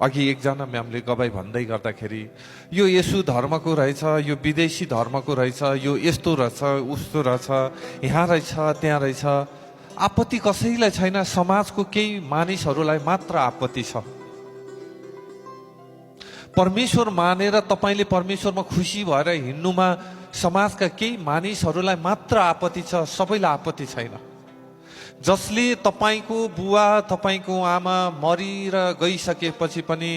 अघि एकजना म्यामले गवाई भन्दै गर्दाखेरि यो यसु धर्मको रहेछ, यो विदेशी धर्मको रहेछ, यो यस्तो रहेछ, उस्तो रहेछ, यहाँ रहेछ, त्यहाँ रहेछ। आपत्ति कसैलाई छैन, समाजको केही मानिसहरूलाई मात्र आपत्ति छ। परमेश्वर मानेर तपाईले परमेश्वरमा खुसी भएर हिँड्नुमा समाजका केही मानिसहरूलाई मात्र आपत्ति छ, सबैलाई आपत्ति छैन। जसले तपाईको बुवा, तपाईको आमा मरिर गइसकेपछि पनि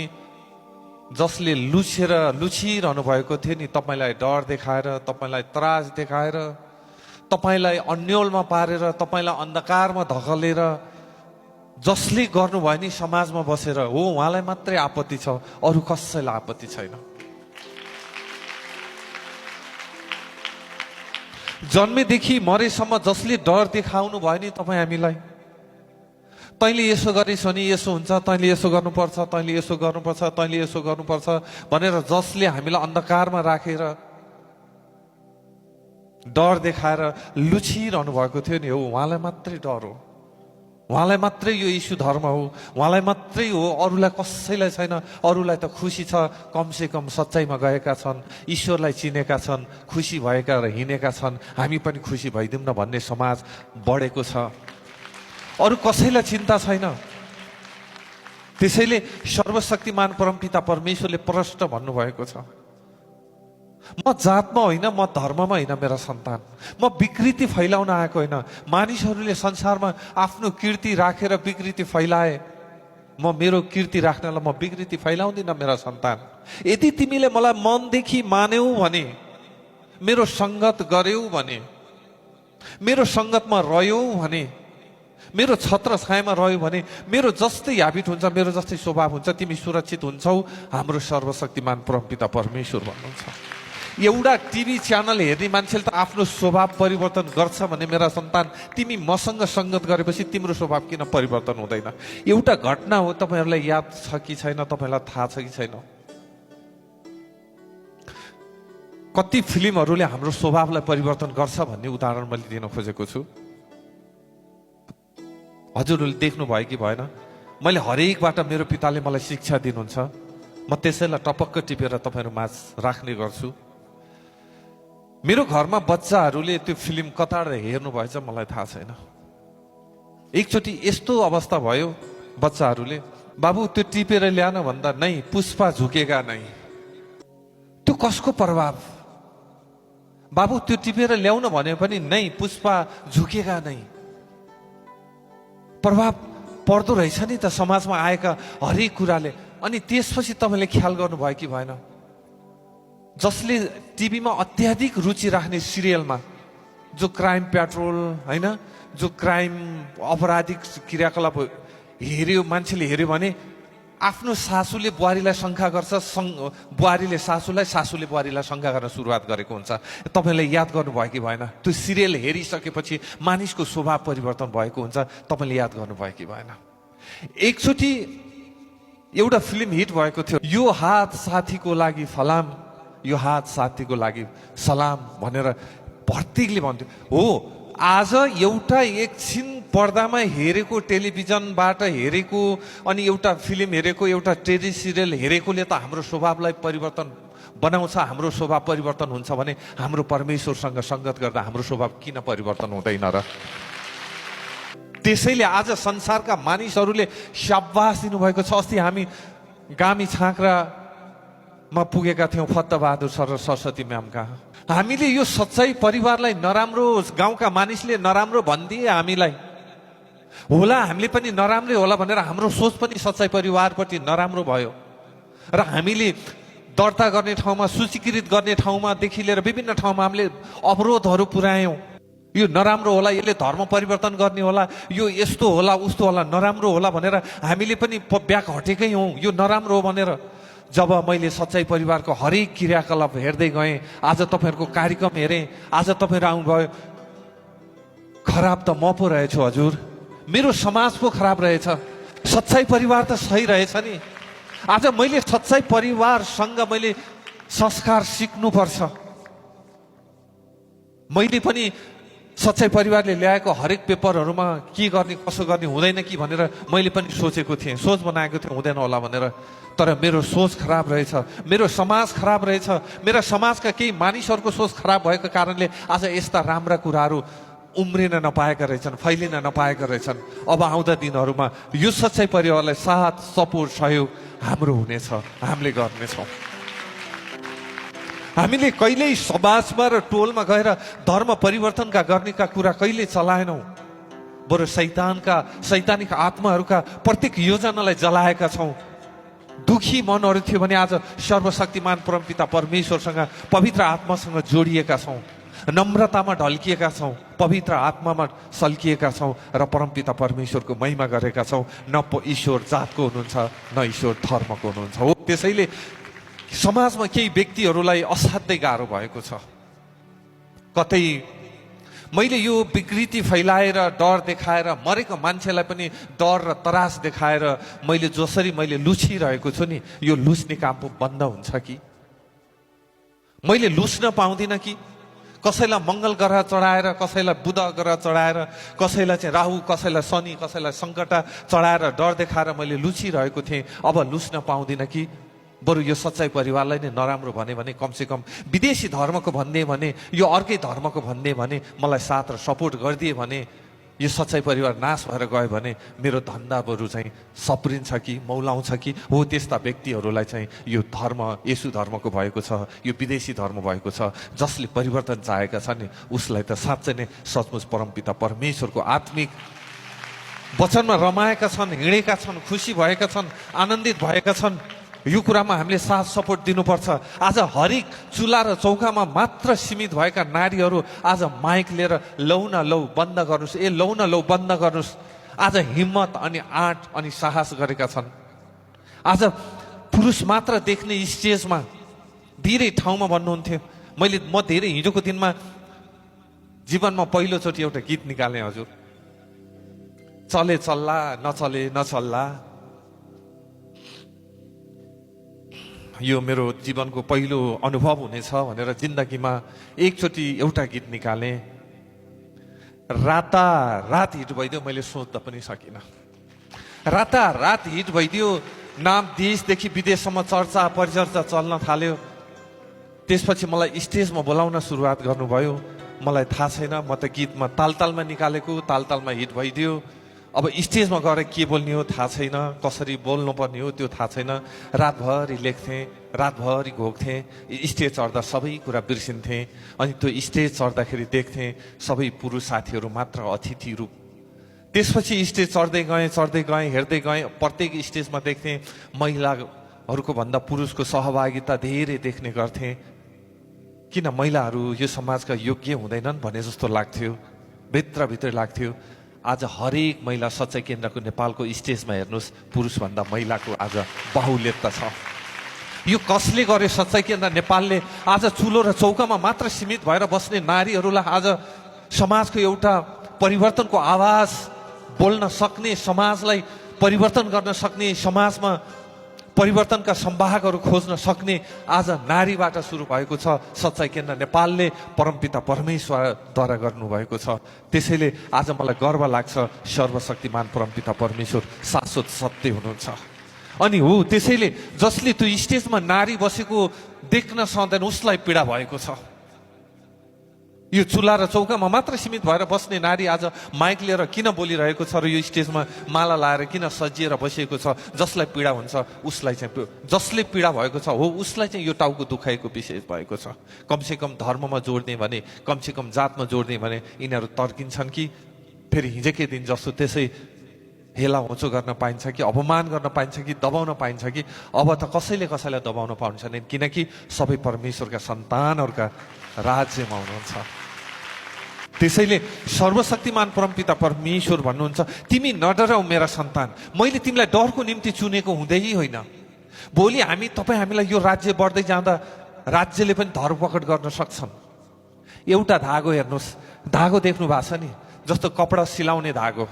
जसले लुछिरहनु भएको थियो नि, तपाईलाई डर देखाएर, तपाईलाई त्रास देखाएर, तपाईलाई अन्योलमा पारेर, तपाईलाई अन्धकारमा धकेलेर जसले गर्नुभयो नि समाजमा बसेर, हो उहाँलाई मात्रै आपत्ति छ, अरू कसैलाई आपत्ति छैन। जन्मेदेखि मरेसम्म जसले डर देखाउनु भयो नि तपाईँ हामीलाई, तैँले यसो गरिस् भने यसो हुन्छ, तैँले यसो गर्नुपर्छ, तैँले यसो गर्नुपर्छ, तैँले यसो गर्नुपर्छ भनेर जसले हामीलाई अन्धकारमा राखेर डर देखाएर लुछिरहनु भएको थियो नि, हो उहाँलाई मात्रै डर हो, उहाँलाई मात्रै यो यीशु धर्म हो, उहाँलाई मात्रै हो, अरूलाई कसैलाई छैन। अरूलाई त खुसी छ, कमसे कम सच्चाइमा गएका छन्, ईश्वरलाई चिनेका छन्, खुसी भएका र हिँडेका छन्, हामी पनि खुसी भइदिउँ न भन्ने समाज बढेको छ। अरू कसैलाई चिन्ता छैन। त्यसैले सर्वशक्तिमान परमपिता परमेश्वरले प्रष्ट भन्नुभएको छ, म जातमा होइन, म धर्ममा होइन मेरा सन्तान, म विकृति फैलाउन आएको होइन। मानिसहरूले संसारमा आफ्नो कीर्ति राखेर विकृति फैलाए, म मेरो कीर्ति राख्नलाई म विकृति फैलाउँदिन मेरा सन्तान। यदि तिमीले मलाई मनदेखि मान्यौ भने, मेरो सङ्गत गर्यौ भने, मेरो सङ्गतमा रह्यौ भने, मेरो छत्र छायामा रह्यो भने, मेरो जस्तै ह्याबिट हुन्छ, मेरो जस्तै स्वभाव हुन्छ, तिमी सुरक्षित हुन्छौ। हाम्रो सर्वशक्तिमान परमपिता परमेश्वर भन्नुहुन्छ। एउटा टिभी च्यानल हेर्ने मान्छेले त आफ्नो स्वभाव परिवर्तन गर्छ भने मेरा सन्तान, तिमी मसँग सङ्गत गरेपछि तिम्रो स्वभाव किन परिवर्तन हुँदैन? एउटा घटना हो, तपाईँहरूलाई याद छ कि छैन, तपाईँलाई थाहा छ कि छैन? कति फिल्महरूले हाम्रो स्वभावलाई परिवर्तन गर्छ भन्ने उदाहरण मैले दिन खोजेको छु। हजुरहरूले देख्नुभयो कि भएन? मैले हरेकबाट मेरो पिताले मलाई शिक्षा दिनुहुन्छ, म त्यसैलाई टपक्क टिपेर तपाईँहरू माझ राख्ने गर्छु। मेरो घरमा बच्चाहरूले त्यो फिल्म कतार हेर्नु भएछ मलाई थाहा छैन। एकचोटि यस्तो अवस्था भयो, बच्चाहरूले बाबु त्यो टिपेर ल्यान भन्दा नै पुष्पा झुकेगा नै। त्यो कसको प्रभाव? बाबु त्यो टिपेर ल्याउन भने पनि नै पुष्पा झुकेगा नै। प्रभाव पर्दो रहेछ नि त समाजमा आएका हरेक कुराले। अनि त्यसपछि तपाईँले ख्याल गर्नुभयो कि भएन? जसले टिभीमा अत्याधिक रुचि राख्ने सिरियलमा, जो क्राइम पेट्रोल होइन, जो क्राइम अपराधिक क्रियाकलाप हेऱ्यो, मान्छेले हेऱ्यो भने आफ्नो सासूले बुहारीलाई शङ्का गर्छ, बुहारीले सासूलाई, सासूले बुहारीलाई शङ्का गर्न सुरुवात गरेको हुन्छ। तपाईँले याद गर्नुभयो कि भएन? त्यो सिरियल हेरिसकेपछि मानिसको स्वभाव परिवर्तन भएको हुन्छ। तपाईँले याद गर्नुभयो कि भएन? एकचोटि एउटा फिल्म हिट भएको थियो, यो हात साथीको लागि फलाम, यो हात साथीको लागि सलाम भनेर प्रत्येकले भन्थ्यो। हो, आज एउटा एकछिन पर्दामा हेरेको, टेलिभिजनबाट हेरेको, अनि एउटा फिल्म हेरेको, एउटा टेली सिरियल हेरेकोले त हाम्रो स्वभावलाई परिवर्तन बनाउँछ, हाम्रो स्वभाव परिवर्तन हुन्छ भने हाम्रो परमेश्वरसँग सङ्गत गर्दा हाम्रो स्वभाव किन परिवर्तन हुँदैन र? त्यसैले आज संसारका मानिसहरूले शाबास दिनुभएको छ। अस्ति हामी गामी छाँक्रामा पुगेका थियौँ, फत्तबहादुर सर र सरस्वती म्याम कहाँ। हामीले यो सच्चाइ परिवारलाई नराम्रो, गाउँका मानिसले नराम्रो भनिदिए हामीलाई, होला हामीले पनि नराम्रै होला भनेर हाम्रो सोच पनि सच्चाइ परिवारप्रति नराम्रो भयो र हामीले दर्ता गर्ने ठाउँमा, सूचीकृत गर्ने ठाउँमादेखि लिएर विभिन्न ठाउँमा हामीले अवरोधहरू पुर्यायौँ। यो नराम्रो होला, यसले धर्म परिवर्तन गर्ने होला, यो यस्तो होला, उस्तो होला, नराम्रो होला भनेर हामीले पनि ब्याक हटेकै हौँ, यो नराम्रो हो भनेर। जब मैले सच्चाइ परिवारको हरेक क्रियाकलाप हेर्दै गएँ, आज तपाईँहरूको कार्यक्रम हेरेँ, आज तपाईँहरू आउनुभयो, खराब त म पो रहेछु हजुर, मेरो समाज पो खराब रहेछ, सच्चाइ परिवार त सही रहेछ नि। आज मैले सच्चाइ परिवारसँग मैले संस्कार सिक्नुपर्छ। मैले पनि सच्चाई परिवारले ल्याएको हरेक पेपरहरूमा के गर्ने कसो गर्ने हुँदैन कि भनेर मैले पनि सोचेको थिएँ, सोच बनाएको थिएँ हुँदैन होला भनेर। तर मेरो सोच खराब रहेछ, मेरो समाज खराब रहेछ, मेरा समाजका केही मानिसहरूको सोच खराब भएको कारणले आज यस्ता राम्रा कुराहरू उम्रिन नपाएका रहेछन्, फैलिन नपाएका रहेछन्। अब आउँदा दिनहरूमा यो सच्चाई परिवारलाई साथ सपोर्ट सहयोग हाम्रो हुनेछ, हामीले गर्नेछौँ। हामीले कहिल्यै समाजमा र टोलमा गएर धर्म परिवर्तनका गर्नेका कुरा कहिले चलाएनौँ, बरु शैतानिक आत्माहरूका प्रत्येक योजनालाई जलाएका छौँ। दुखी मनहरू थियो भने आज सर्वशक्तिमान परमपिता परमेश्वरसँग पवित्र आत्मासँग जोडिएका छौँ, नम्रतामा ढल्किएका छौँ, पवित्र आत्मामा सल्किएका छौँ र परमपिता परमेश्वरको महिमा गरेका छौँ। न ईश्वर जातको हुनुहुन्छ, न ईश्वर धर्मको हुनुहुन्छ। हो, त्यसैले समाजमा केही व्यक्तिहरूलाई असाध्यै गाह्रो भएको छ। कतै मैले यो विकृति फैलाएर डर देखाएर मरेको मान्छेलाई पनि डर र त्रास देखाएर मैले जसरी मैले लुछिरहेको छु नि, यो लुच्ने काम बन्द हुन्छ कि? मैले लुच्न पाउँदिनँ कि? कसैलाई मङ्गल ग्रह चढाएर, कसैलाई बुध ग्रह चढाएर, कसैलाई चाहिँ राहु, कसैलाई शनि, कसैलाई सङ्कटा चढाएर डर देखाएर मैले लुचिरहेको थिएँ। अब लुच्न पाउँदिनँ कि? बरु यो सच्चाई परिवारलाई नै नराम्रो भने कमसेकम विदेशी धर्मको भन्ने भने, यो अर्कै धर्मको भन्ने भने, मलाई साथ र सपोर्ट गरिदिए भने, यो सच्चाई परिवार नाश भएर गयो भने मेरो धन्दा बरु चाहिँ सप्रिन्छ कि मौलाउँछ कि? हो, त्यस्ता व्यक्तिहरूलाई चाहिँ यो धर्म येशू धर्मको भएको छ, यो विदेशी धर्म भएको छ, जसले परिवर्तन चाहेका छन् नि उसलाई त साँच्चै नै सचमुच परमपिता परमेश्वरको आत्मिक वचनमा रमाएका छन्, हिँडेका छन्, खुसी भएका छन्, आनन्दित भएका छन्। यो कुरामा हामीले साथ सपोर्ट दिनुपर्छ। आज हरेक चुल्हा र चौकामा मात्र सीमित भएका नारीहरू आज माइक लिएर लौ न लौ बन्द गर्नुहोस्, लौ न लौ बन्द गर्नुहोस्, आज हिम्मत अनि आँट अनि साहस गरेका छन्। आज पुरुष मात्र देख्ने स्टेजमा धेरै ठाउँमा भन्नुहुन्थ्यो। म धेरै हिजोको दिनमा जीवनमा पहिलोचोटि एउटा गीत निकालेँ हजुर, चले चल्ला नचले नचल्ला। यो मेरो जीवनको पहिलो अनुभव हुनेछ भनेर जिन्दगीमा एकचोटि एउटा गीत निकालेँ। रातारात हिट भइदियो, मैले सोच्दा पनि सकिनँ। रातारात हिट भइदियो, नाम देशदेखि विदेशसम्म चर्चा परिचर्चा चल्न थाल्यो। त्यसपछि मलाई स्टेजमा बोलाउन सुरुवात गर्नुभयो। मलाई थाहा छैन, म त गीतमा तालतालमा निकालेको, तालतालमा हिट भइदियो। अब स्टेजमा गएर के बोल्ने हो थाहा छैन, कसरी बोल्नुपर्ने हो त्यो थाहा छैन। रातभरि लेख्थेँ, रातभरि घोक्थेँ, स्टेज चढ्दा सबै कुरा बिर्सिन्थेँ। अनि त्यो स्टेज चढ्दाखेरि देख्थेँ सबै पुरुष साथीहरू मात्र अतिथि रूप। त्यसपछि स्टेज चढ्दै गएँ, हेर्दै गएँ, प्रत्येक स्टेजमा देख्थेँ महिलाहरूको भन्दा पुरुषको सहभागिता धेरै देख्ने गर्थेँ। किन महिलाहरू यो समाजका योग्य हुँदैनन् भने जस्तो लाग्थ्यो, भित्रभित्र लाग्थ्यो। आज हरेक महिला सच्चाई केन्द्रको नेपालको स्टेजमा हेर्नुहोस्, पुरुषभन्दा महिलाको आज बाहुल्यता छ। यो कसले गर्यो? सच्चाई केन्द्र नेपालले आज चुलो र चौकामा मात्र सीमित भएर बस्ने नारीहरूलाई आज समाजको एउटा परिवर्तनको आवाज बोल्न सक्ने, समाजलाई परिवर्तन गर्न सक्ने, समाजमा परिवर्तनका सम्वाहकहरू खोज्न सक्ने आज नारीबाट सुरु भएको छ। सच्चाई केन्द्र नेपालले परमपिता परमेश्वरद्वारा गर्नुभएको छ। त्यसैले आज मलाई गर्व लाग्छ, सर्वशक्तिमान परमपिता परमेश्वर शाश्वत सत्य हुनुहुन्छ। अनि हो, त्यसैले जसले त्यो स्टेजमा नारी बसेको देख्न सक्दैन उसलाई पीडा भएको छ। यो चुल्हा र चौकामा मात्र सीमित भएर बस्ने नारी आज माइक लिएर किन बोलिरहेको छ र यो स्टेजमा माला लाएर किन सजिएर बसेको छ? जसलाई पीडा हुन्छ उसलाई चाहिँ, जसले पीडा भएको छ हो उसलाई चाहिँ यो टाउको दुखाएको विशेष भएको छ। कमसेकम धर्ममा जोड्ने भने, कमसेकम जातमा जोड्ने भने यिनीहरू तर्किन्छन् कि फेरि हिजोकै दिन जस्तो त्यसै हेला होचो गर्न पाइन्छ कि, अपमान गर्न पाइन्छ कि, दबाउन पाइन्छ कि? अब त कसैले कसैलाई दबाउन पाउँछ नि, किनकि सबै परमेश्वरका सन्तानहरूका राज्यमा हुनुहुन्छ। त्यसैले सर्वशक्तिमान परमपिता परमेश्वर भन्नुहुन्छ, तिमी नडराऊ मेरा सन्तान, मैले तिमीलाई डरको निम्ति चुनेको हुँदै होइन। भोलि हामीलाई यो राज्य बढ्दै जाँदा राज्यले पनि धरपकड गर्न सक्छन्। एउटा धागो हेर्नुहोस्, धागो देख्नु भएको छ नि, जस्तो कपडा सिलाउने धागो,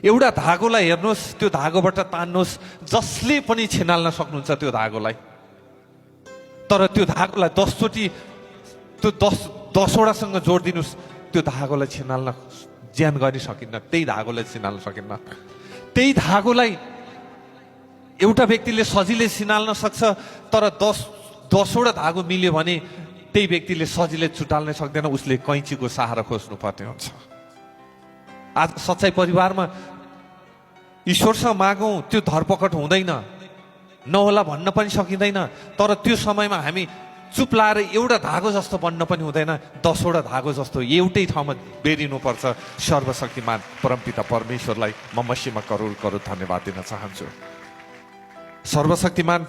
एउटा धागोलाई हेर्नुहोस्, त्यो धागोबाट तान्नुहोस्, जसले पनि छिनाल्न सक्नुहुन्छ त्यो धागोलाई। तर त्यो धागोलाई 10 चोटि त्यो 10वटासँग जोडिदिनुहोस्, त्यो धागोलाई छिनाल्न ज्यान गर्न सकिन्न, त्यही धागोलाई छिनाल्न सकिन्न। त्यही धागोलाई एउटा व्यक्तिले सजिलै छिनाल्न सक्छ, तर 10वटा धागो मिल्यो भने त्यही व्यक्तिले सजिलै छुटाल्न सक्दैन, उसले कैँचीको सहारा खोज्नु पर्ने हुन्छ। आज सच्चाइ परिवारमा ईश्वरसँग मागौँ, त्यो धरपकड हुँदैन, नहोला भन्न पनि सकिँदैन, तर त्यो समयमा हामी चुप लाएर एउटा धागो जस्तो बन्न पनि हुँदैन, 10वटा धागो जस्तो एउटै ठाउँमा बेरिनुपर्छ। सर्वशक्तिमान परमपिता परमेश्वरलाई म मसीहमा करोड करोड धन्यवाद दिन चाहन्छु। सर्वशक्तिमान